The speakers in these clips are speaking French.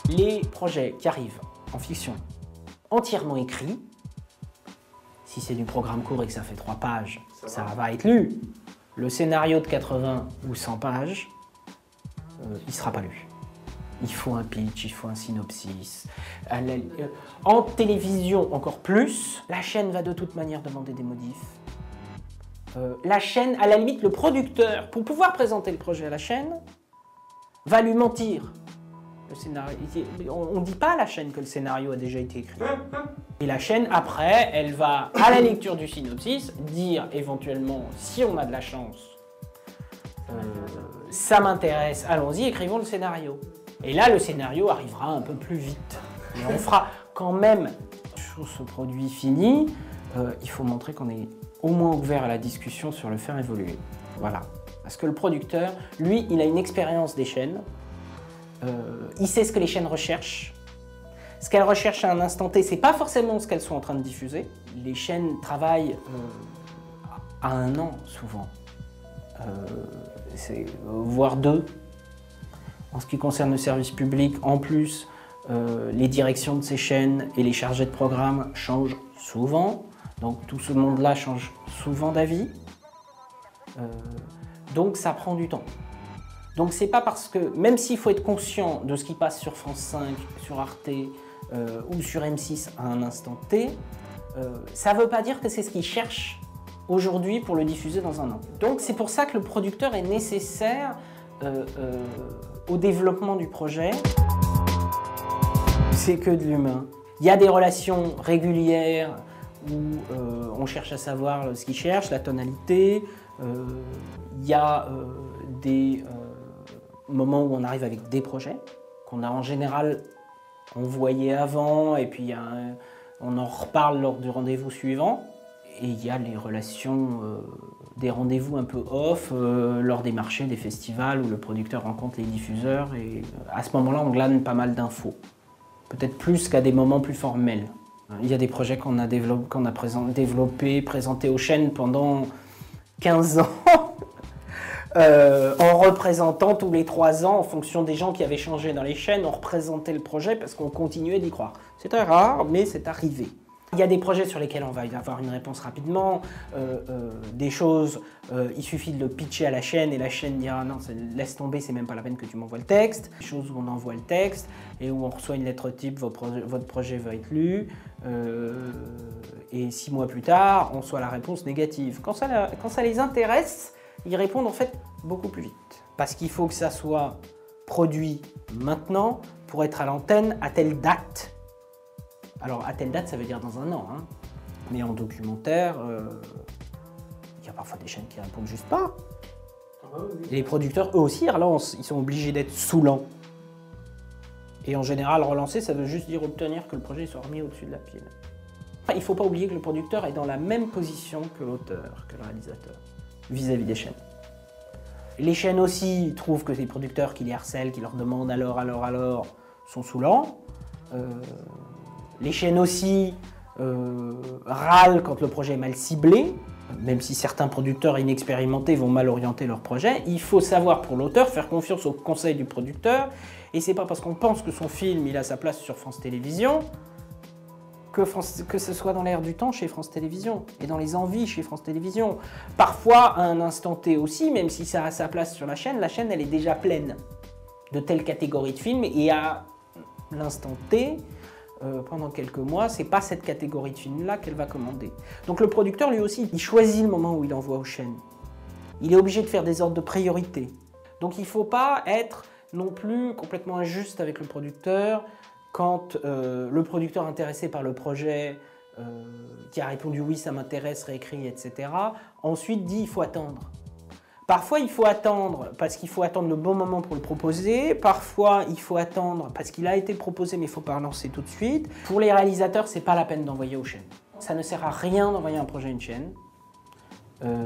Les projets qui arrivent en fiction entièrement écrits, si c'est du programme court et que ça fait 3 pages, ça va être lu. Le scénario de 80 ou 100 pages, il ne sera pas lu. Il faut un pitch, il faut un synopsis. En télévision, encore plus, la chaîne va de toute manière demander des modifs. La chaîne, à la limite, le producteur, pour pouvoir présenter le projet à la chaîne, va lui mentir. Le scénario, on ne dit pas à la chaîne que le scénario a déjà été écrit. Et la chaîne, après, elle va, à la lecture du synopsis, dire éventuellement, si on a de la chance, ça m'intéresse, allons-y, écrivons le scénario. Et là, le scénario arrivera un peu plus vite. Mais on fera quand même, sur ce produit fini, il faut montrer qu'on est au moins ouvert à la discussion sur le faire évoluer. Voilà. Parce que le producteur, lui, il a une expérience des chaînes. Il sait ce que les chaînes recherchent. Ce qu'elles recherchent à un instant T, c'est pas forcément ce qu'elles sont en train de diffuser. Les chaînes travaillent à 1 an, souvent. Voire 2. En ce qui concerne le service public, en plus, les directions de ces chaînes et les chargés de programme changent souvent. Donc tout ce monde-là change souvent d'avis. Donc ça prend du temps. Donc c'est pas parce que, même s'il faut être conscient de ce qui passe sur France 5, sur Arte ou sur M6 à un instant T, ça veut pas dire que c'est ce qu'ils cherchent aujourd'hui pour le diffuser dans 1 an. Donc c'est pour ça que le producteur est nécessaire au développement du projet. C'est que de l'humain. Il y a des relations régulières où on cherche à savoir ce qu'ils cherchent, la tonalité. Il y a des moments où on arrive avec des projets qu'on a en général envoyés avant et puis on en reparle lors du rendez-vous suivant. Et il y a les relations des rendez-vous un peu off lors des marchés, des festivals où le producteur rencontre les diffuseurs et à ce moment-là on glane pas mal d'infos. Peut-être plus qu'à des moments plus formels. Il y a des projets qu'on a développés, présentés aux chaînes pendant 15 ans en représentant tous les 3 ans en fonction des gens qui avaient changé dans les chaînes, on représentait le projet parce qu'on continuait d'y croire. C'est très rare, mais c'est arrivé. Il y a des projets sur lesquels on va avoir une réponse rapidement, des choses, il suffit de le pitcher à la chaîne et la chaîne dira non, laisse tomber, c'est même pas la peine que tu m'envoies le texte. Des choses où on envoie le texte et où on reçoit une lettre type, votre projet va être lu, et 6 mois plus tard, on reçoit la réponse négative. Quand ça les intéresse, ils répondent en fait beaucoup plus vite. Parce qu'il faut que ça soit produit maintenant pour être à l'antenne à telle date. Alors, à telle date, ça veut dire dans 1 an. Hein. Mais en documentaire, il y a parfois des chaînes qui répondent juste pas. Et les producteurs, eux aussi, relancent. Ils sont obligés d'être saoulants. Et en général, relancer, ça veut juste dire obtenir que le projet soit remis au-dessus de la pile. Il ne faut pas oublier que le producteur est dans la même position que l'auteur, que le réalisateur, vis-à-vis des chaînes. Les chaînes aussi trouvent que les producteurs qui les harcèlent, qui leur demandent alors, sont saoulants. Les chaînes aussi râlent quand le projet est mal ciblé, même si certains producteurs inexpérimentés vont mal orienter leur projet. Il faut savoir pour l'auteur faire confiance au conseil du producteur, et c'est pas parce qu'on pense que son film il a sa place sur France Télévisions que ce soit dans l'air du temps chez France Télévisions et dans les envies chez France Télévisions. Parfois, à un instant T aussi, même si ça a sa place sur la chaîne elle est déjà pleine de telle catégorie de films, et à l'instant T, pendant quelques mois, c'est pas cette catégorie de films-là qu'elle va commander. Donc le producteur, lui aussi, il choisit le moment où il envoie aux chaînes. Il est obligé de faire des ordres de priorité. Donc il ne faut pas être non plus complètement injuste avec le producteur quand le producteur intéressé par le projet, qui a répondu oui, ça m'intéresse, réécrit, etc., ensuite dit il faut attendre. Parfois, il faut attendre parce qu'il faut attendre le bon moment pour le proposer. Parfois, il faut attendre parce qu'il a été proposé, mais il ne faut pas relancer tout de suite. Pour les réalisateurs, ce n'est pas la peine d'envoyer aux chaînes. Ça ne sert à rien d'envoyer un projet à une chaîne.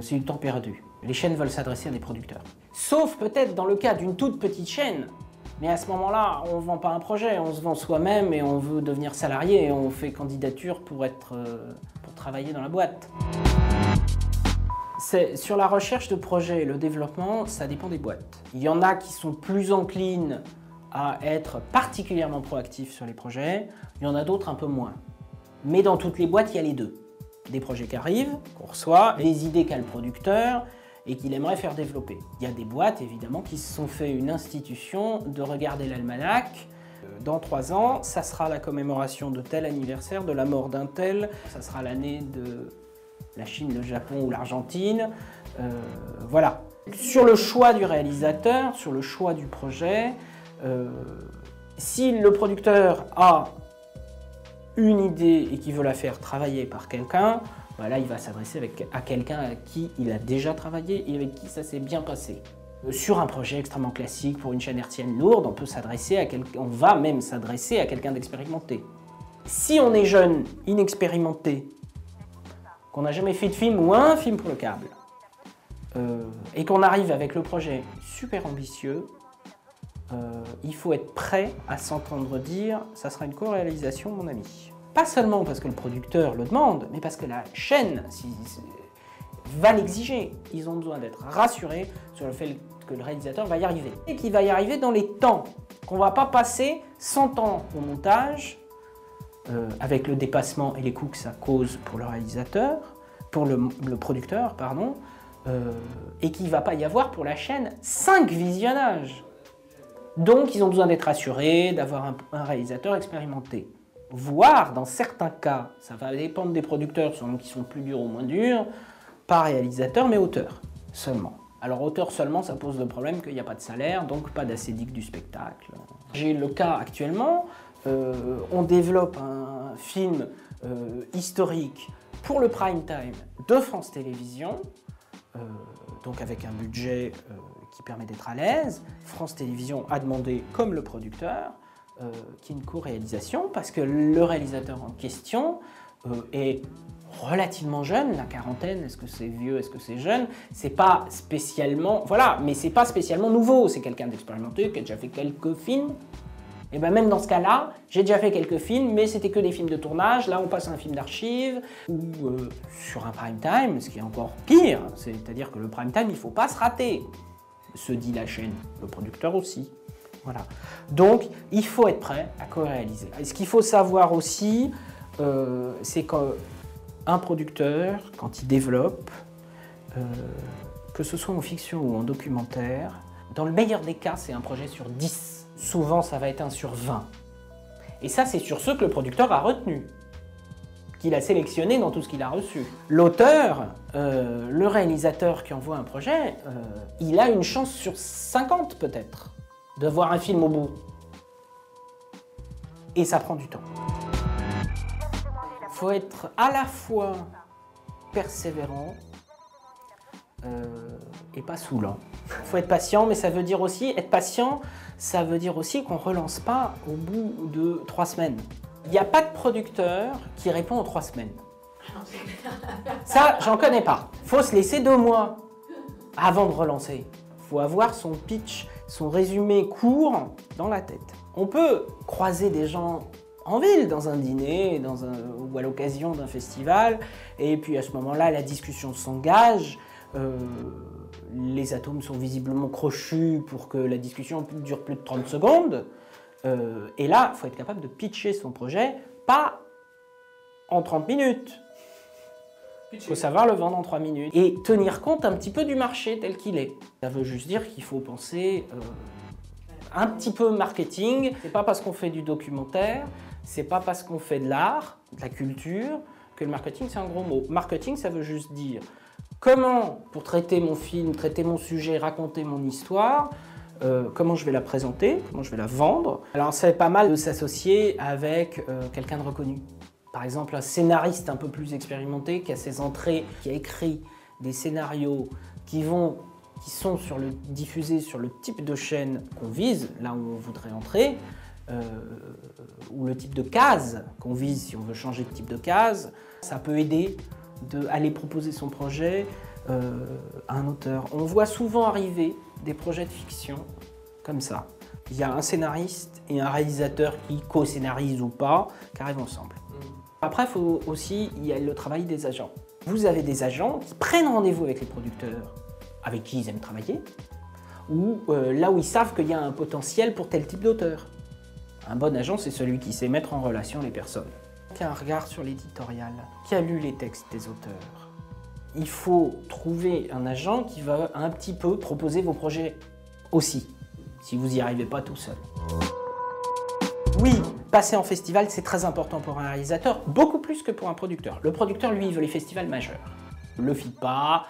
C'est du temps perdu. Les chaînes veulent s'adresser à des producteurs. Sauf peut-être dans le cas d'une toute petite chaîne Mais à ce moment-là, on ne vend pas un projet, on se vend soi-même et on veut devenir salarié et on fait candidature pour travailler dans la boîte. Sur la recherche de projets et le développement, ça dépend des boîtes. Il y en a qui sont plus enclines à être particulièrement proactifs sur les projets, il y en a d'autres un peu moins. Mais dans toutes les boîtes, il y a les deux. Des projets qui arrivent, qu'on reçoit, les idées qu'a le producteur et qu'il aimerait faire développer. Il y a des boîtes, évidemment, qui se sont fait une institution de regarder l'almanach. Dans 3 ans, ça sera la commémoration de tel anniversaire, de la mort d'un tel, ça sera l'année de la Chine, le Japon ou l'Argentine. Voilà. Sur le choix du réalisateur, sur le choix du projet, si le producteur a une idée et qu'il veut la faire travailler par quelqu'un, là il va s'adresser à quelqu'un avec qui il a déjà travaillé et avec qui ça s'est bien passé. Sur un projet extrêmement classique pour une chaîne hertzienne lourde, on va même s'adresser à quelqu'un d'expérimenté. Si on est jeune, inexpérimenté, qu'on n'a jamais fait de film ou un film pour le câble, et qu'on arrive avec le projet super ambitieux, il faut être prêt à s'entendre dire « ça sera une co-réalisation, mon ami ». Pas seulement parce que le producteur le demande, mais parce que la chaîne va l'exiger. Ils ont besoin d'être rassurés sur le fait que le réalisateur va y arriver. Et qu'il va y arriver dans les temps, qu'on ne va pas passer 100 ans au montage, avec le dépassement et les coûts que ça cause pour le réalisateur, pour le producteur, pardon, et qu'il ne va pas y avoir pour la chaîne 5 visionnages. Donc, ils ont besoin d'être assurés, d'avoir un réalisateur expérimenté. Voire, dans certains cas, ça va dépendre des producteurs, selon qui sont plus durs ou moins durs, pas réalisateur, mais auteur seulement. Alors, auteur seulement, ça pose le problème qu'il n'y a pas de salaire, donc pas d'acédique du spectacle. J'ai le cas actuellement, on développe un film historique pour le prime time de France Télévisions, donc avec un budget qui permet d'être à l'aise. France Télévisions a demandé, comme le producteur, qu'il y ait une co-réalisation parce que le réalisateur en question est relativement jeune, la quarantaine, est-ce que c'est vieux, est-ce que c'est jeune, c'est pas spécialement, voilà, mais c'est pas spécialement nouveau, c'est quelqu'un d'expérimenté qui a déjà fait quelques films. Et bien même dans ce cas-là, j'ai déjà fait quelques films, mais c'était que des films de tournage. Là, on passe à un film d'archives ou sur un prime time, ce qui est encore pire. C'est-à-dire que le prime time, il ne faut pas se rater, se dit la chaîne, le producteur aussi. Voilà. Donc, il faut être prêt à co-réaliser. Et ce qu'il faut savoir aussi, c'est qu'un producteur, quand il développe, que ce soit en fiction ou en documentaire, dans le meilleur des cas, c'est un projet sur 10. Souvent, ça va être un sur 20. Et ça, c'est sur ceux que le producteur a retenu, qu'il a sélectionné dans tout ce qu'il a reçu. L'auteur, le réalisateur qui envoie un projet, il a une chance sur 50 peut-être de voir un film au bout. Et ça prend du temps. Il faut être à la fois persévérant et pas saoulant. Il faut être patient, mais ça veut dire aussi, être patient, ça veut dire aussi qu'on ne relance pas au bout de 3 semaines. Il n'y a pas de producteur qui répond en 3 semaines. Ça, j'en connais pas. Il faut se laisser 2 mois avant de relancer. Il faut avoir son pitch, son résumé court dans la tête. On peut croiser des gens en ville, dans un dîner, ou à l'occasion d'un festival, et puis à ce moment-là, la discussion s'engage. Les atomes sont visiblement crochus pour que la discussion dure plus de 30 secondes. Et là, il faut être capable de pitcher son projet, pas en 30 minutes. Il faut savoir le vendre en 3 minutes. Et tenir compte un petit peu du marché tel qu'il est. Ça veut juste dire qu'il faut penser un petit peu marketing. C'est pas parce qu'on fait du documentaire, c'est pas parce qu'on fait de l'art, de la culture, que le marketing c'est un gros mot. Marketing, ça veut juste dire comment, pour traiter mon film, traiter mon sujet, raconter mon histoire, comment je vais la présenter, comment je vais la vendre. Alors c'est pas mal de s'associer avec quelqu'un de reconnu. Par exemple, un scénariste un peu plus expérimenté qui a ses entrées, qui a écrit des scénarios qui sont diffusés sur le type de chaîne qu'on vise, là où on voudrait entrer, ou le type de case qu'on vise si on veut changer de type de case. Ça peut aider d'aller proposer son projet à un auteur. On voit souvent arriver des projets de fiction comme ça. il y a un scénariste et un réalisateur qui co-scénarisent ou pas, qui arrivent ensemble. Après, il y a le travail des agents. Vous avez des agents qui prennent rendez-vous avec les producteurs avec qui ils aiment travailler, ou là où ils savent qu'il y a un potentiel pour tel type d'auteur. Un bon agent, c'est celui qui sait mettre en relation les personnes, qui a un regard sur l'éditorial, qui a lu les textes des auteurs. Il faut trouver un agent qui va un petit peu proposer vos projets aussi, si vous n'y arrivez pas tout seul. Oui, passer en festival, c'est très important pour un réalisateur, beaucoup plus que pour un producteur. Le producteur, lui, il veut les festivals majeurs. Le FIPA,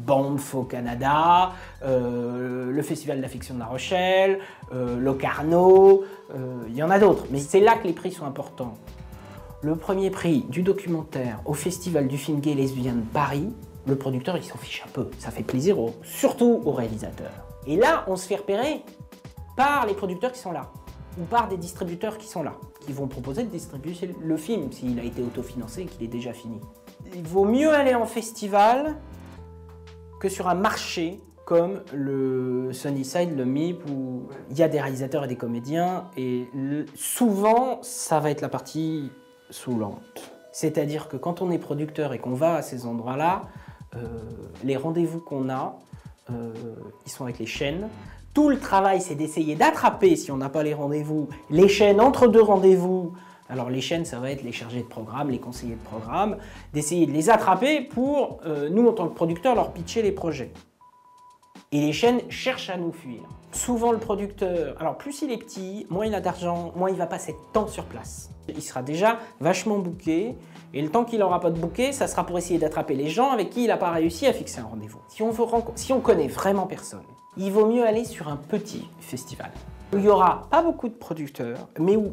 Banff au Canada, le Festival de la fiction de La Rochelle, Locarno, il y en a d'autres, mais c'est là que les prix sont importants. Le premier prix du documentaire au Festival du film gay lesbien de Paris, le producteur il s'en fiche un peu, ça fait plaisir surtout aux réalisateurs. Et là, on se fait repérer par les producteurs qui sont là, ou par des distributeurs qui sont là, qui vont proposer de distribuer le film s'il a été autofinancé et qu'il est déjà fini. Il vaut mieux aller en festival que sur un marché comme le Sunnyside, le MIP, où il y a des réalisateurs et des comédiens, et souvent, ça va être la partie saoulante. C'est-à-dire que quand on est producteur et qu'on va à ces endroits-là, les rendez-vous qu'on a, ils sont avec les chaînes. Tout le travail, c'est d'essayer d'attraper, si on n'a pas les rendez-vous, les chaînes entre deux rendez-vous. Alors les chaînes, ça va être les chargés de programme, les conseillers de programme, d'essayer de les attraper pour, nous, en tant que producteurs, leur pitcher les projets. Et les chaînes cherchent à nous fuir. Souvent, le producteur, alors plus il est petit, moins il a d'argent, moins il va passer de temps sur place. Il sera déjà vachement booké, et le temps qu'il n'aura pas de booké, ça sera pour essayer d'attraper les gens avec qui il n'a pas réussi à fixer un rendez-vous. Si on connaît vraiment personne, il vaut mieux aller sur un petit festival. Il n'y aura pas beaucoup de producteurs, mais où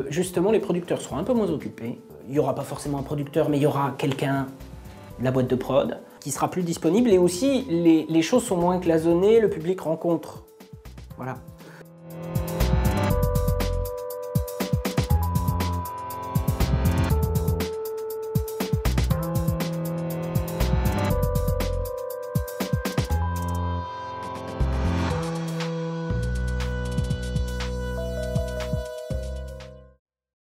justement les producteurs seront un peu moins occupés. Il n'y aura pas forcément un producteur, mais il y aura quelqu'un de la boîte de prod qui sera plus disponible, et aussi les choses sont moins cloisonnées, le public rencontre. Voilà.